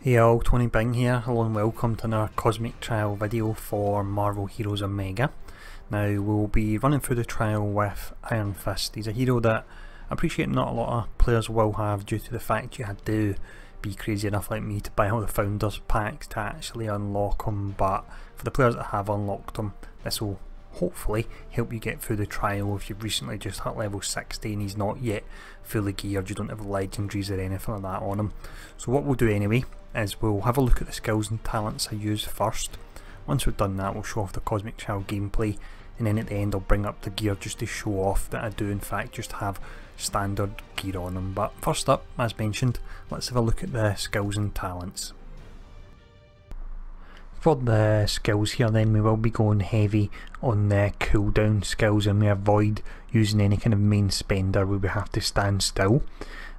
Hey all, Tony Bing here. Hello and welcome to another Cosmic Trial video for Marvel Heroes Omega. Now we'll be running through the trial with Iron Fist. He's a hero that I appreciate not a lot of players will have due to the fact you had to be crazy enough like me to buy all the Founders packs to actually unlock him, but for the players that have unlocked him, this will hopefully help you get through the trial if you've recently just hit level 60 and he's not yet fully geared, you don't have legendaries or anything like that on him. So what we'll do anyway is we'll have a look at the skills and talents I use first. Once we've done that, we'll show off the Cosmic Trial gameplay, and then at the end I'll bring up the gear just to show off that I do in fact just have standard gear on them. But first up, as mentioned, let's have a look at the skills and talents. For the skills here then, we will be going heavy on the cooldown skills, and we avoid using any kind of main spender where we have to stand still.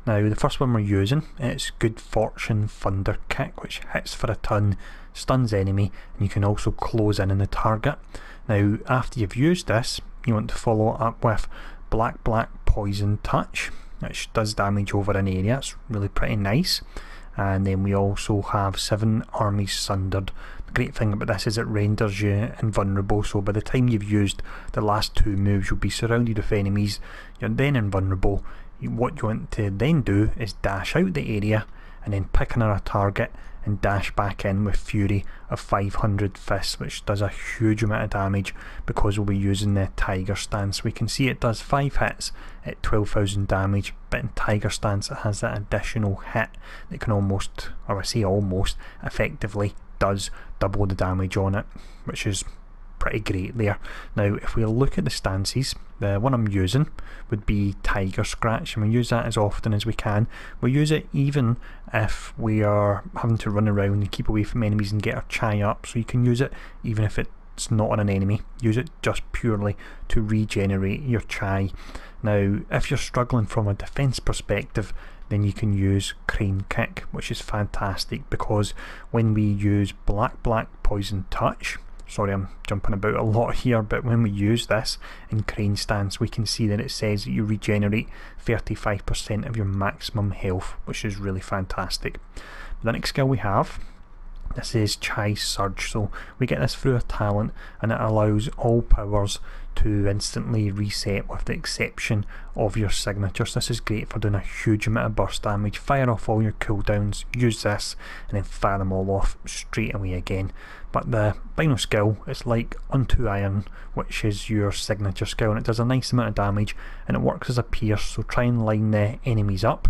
Now the first one we're using, it's Good Fortune Thunder Kick, which hits for a ton, stuns enemy, and you can also close in on the target. Now after you've used this, you want to follow it up with Black Poison Touch, which does damage over an area. It's really pretty nice. And then we also have 7 Armies Sundered. The great thing about this is it renders you invulnerable, so by the time you've used the last 2 moves you'll be surrounded with enemies, you're then invulnerable. What you want to then do is dash out the area and then pick another target and dash back in with Fury of 500 Fists, which does a huge amount of damage because we'll be using the Tiger Stance. We can see it does 5 hits at 12,000 damage, but in Tiger Stance it has that additional hit that can almost, or I say almost, effectively does double the damage on it, which is pretty great there. Now if we look at the stances, the one I'm using would be Tiger Scratch, and we use that as often as we can. We use it even if we are having to run around and keep away from enemies and get our chai up, so you can use it even if it's not on an enemy. Use it just purely to regenerate your chai. Now if you're struggling from a defense perspective, then you can use Crane Kick, which is fantastic because when we use Black Poison Touch, sorry I'm jumping about a lot here, but when we use this in Crane Stance we can see that it says that you regenerate 35% of your maximum health, which is really fantastic. The next skill we have, this is Chai Surge, so we get this through a talent and it allows all powers to instantly reset with the exception of your signatures. This is great for doing a huge amount of burst damage. Fire off all your cooldowns, use this and then fire them all off straight away again. But the final skill is like Unto Iron, which is your signature skill, and it does a nice amount of damage and it works as a pierce, so try and line the enemies up.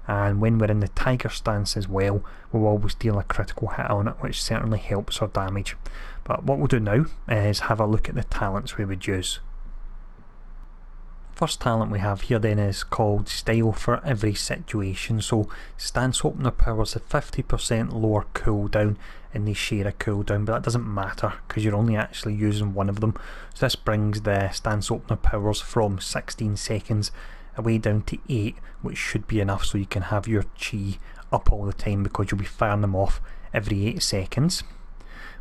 And when we're in the Tiger Stance as well, we'll always deal a critical hit on it, which certainly helps our damage. But what we'll do now is have a look at the talents we would use. First talent we have here then is called Style for Every Situation. So Stance Opener powers have 50% lower cooldown and they share a cooldown, but that doesn't matter because you're only actually using one of them. So this brings the Stance Opener powers from 16 seconds away down to 8, which should be enough so you can have your chi up all the time because you'll be firing them off every 8 seconds.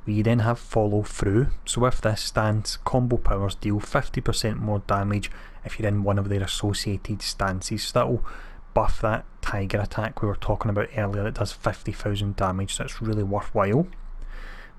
We then have Follow Through, so with this stance, combo powers deal 50% more damage if you're in one of their associated stances, so that will buff that Tiger attack we were talking about earlier that does 50,000 damage, so that's really worthwhile.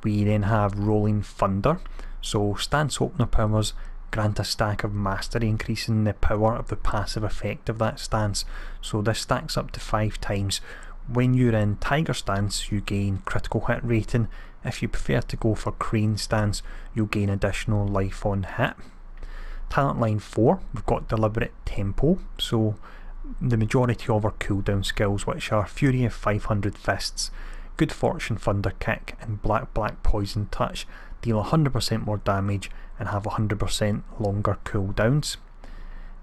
We then have Rolling Thunder, so stance opener powers grant a stack of mastery, increasing the power of the passive effect of that stance, so this stacks up to 5 times. When you're in Tiger Stance you gain critical hit rating. If you prefer to go for Crane Stance you'll gain additional life on hit. Talent line 4, we've got Deliberate Tempo, so the majority of our cooldown skills, which are Fury of 500 Fists, Good Fortune Thunder Kick and Black Poison Touch, deal 100% more damage and have 100% longer cooldowns.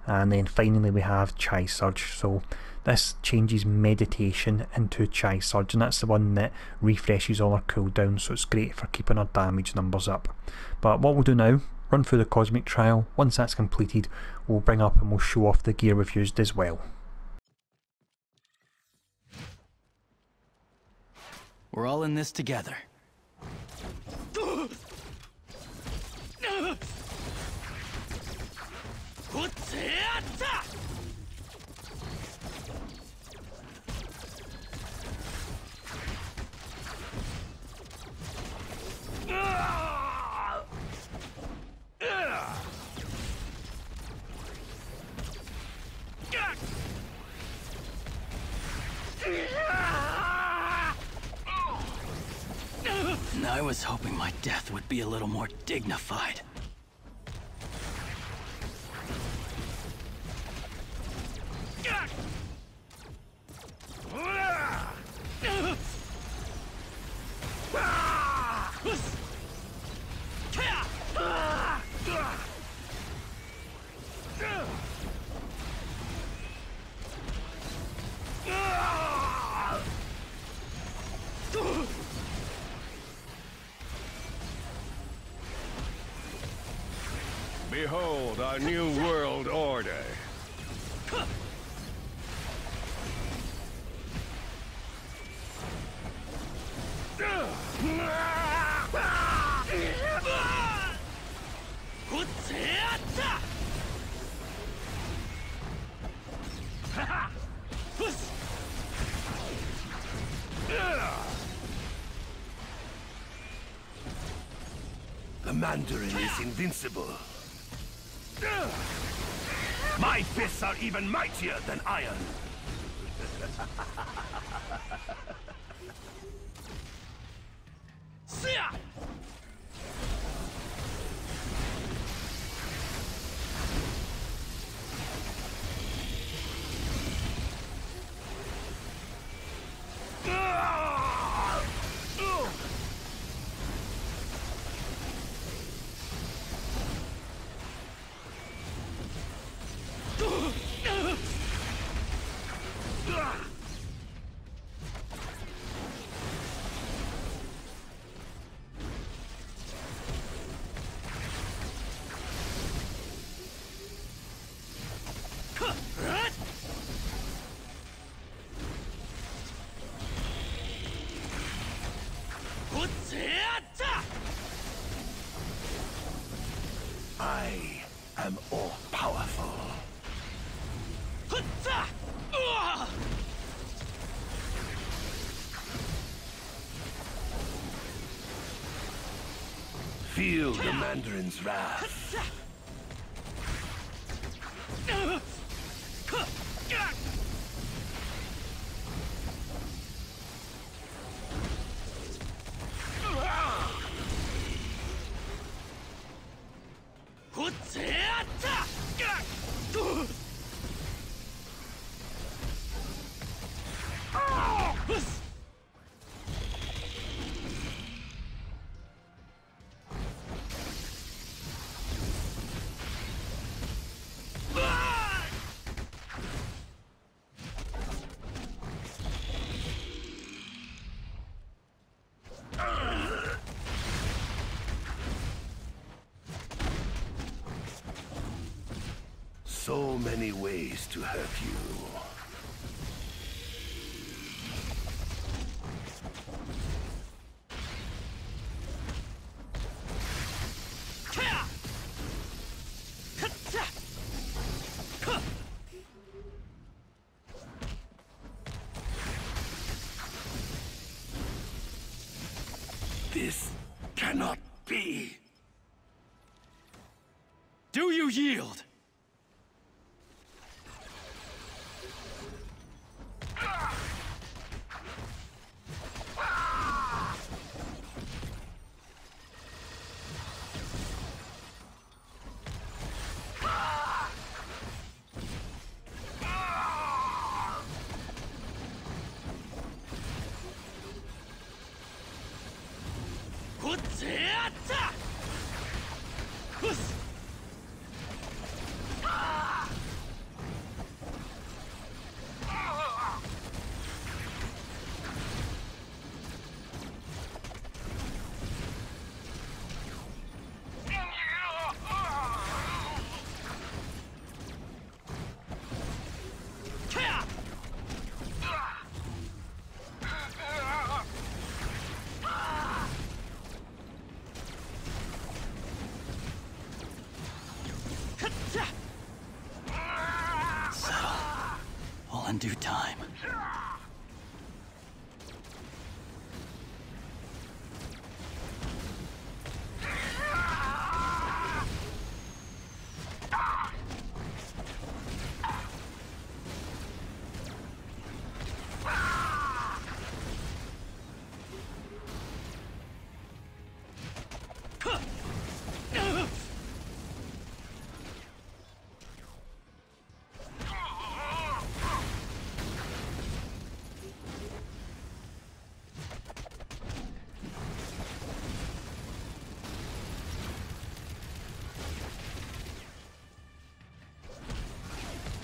And then finally we have Chai Surge, so this changes Meditation into Chai Surge, and that's the one that refreshes all our cooldowns, so it's great for keeping our damage numbers up. But what we'll do now, run through the Cosmic Trial. Once that's completed we'll bring up and we'll show off the gear we've used as well. We're all in this together. was hoping my death would be a little more dignified. Behold our new world order. The Mandarin is invincible. My fists are even mightier than iron. I am all-powerful. Feel the Mandarin's wrath. So many ways to hurt you. This cannot be. Do you yield? All in due time.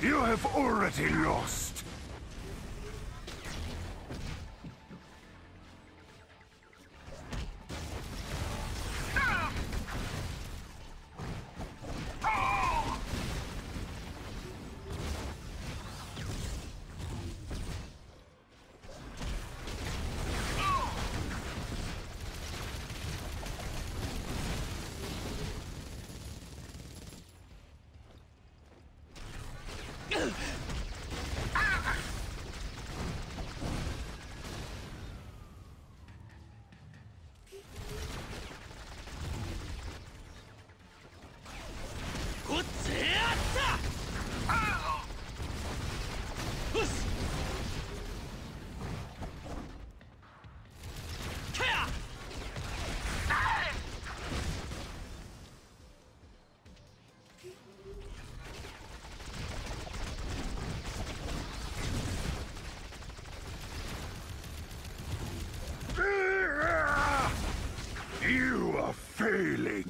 You have already lost. You are failing.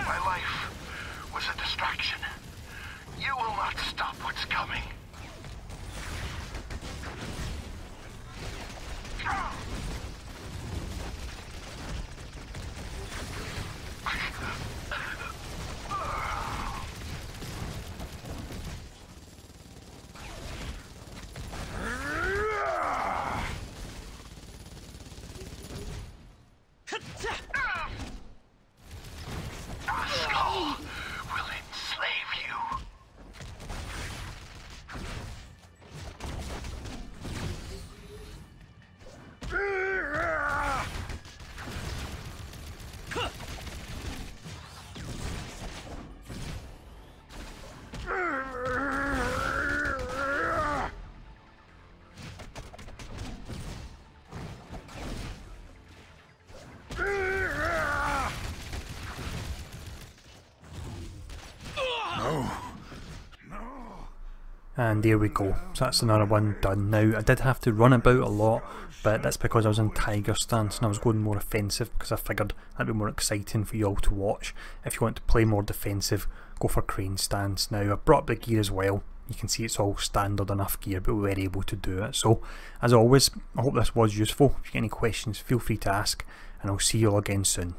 My life was a distraction. You will not stop what's coming. And there we go, so that's another one done. Now I did have to run about a lot, but that's because I was in tiger stance and I was going more offensive because I figured that'd be more exciting for you all to watch. If you want to play more defensive, go for crane stance. Now I've brought up the gear as well. You can see it's all standard enough gear, but we were able to do it. So as always, I hope this was useful. If you get any questions, feel free to ask, and I'll see you all again soon.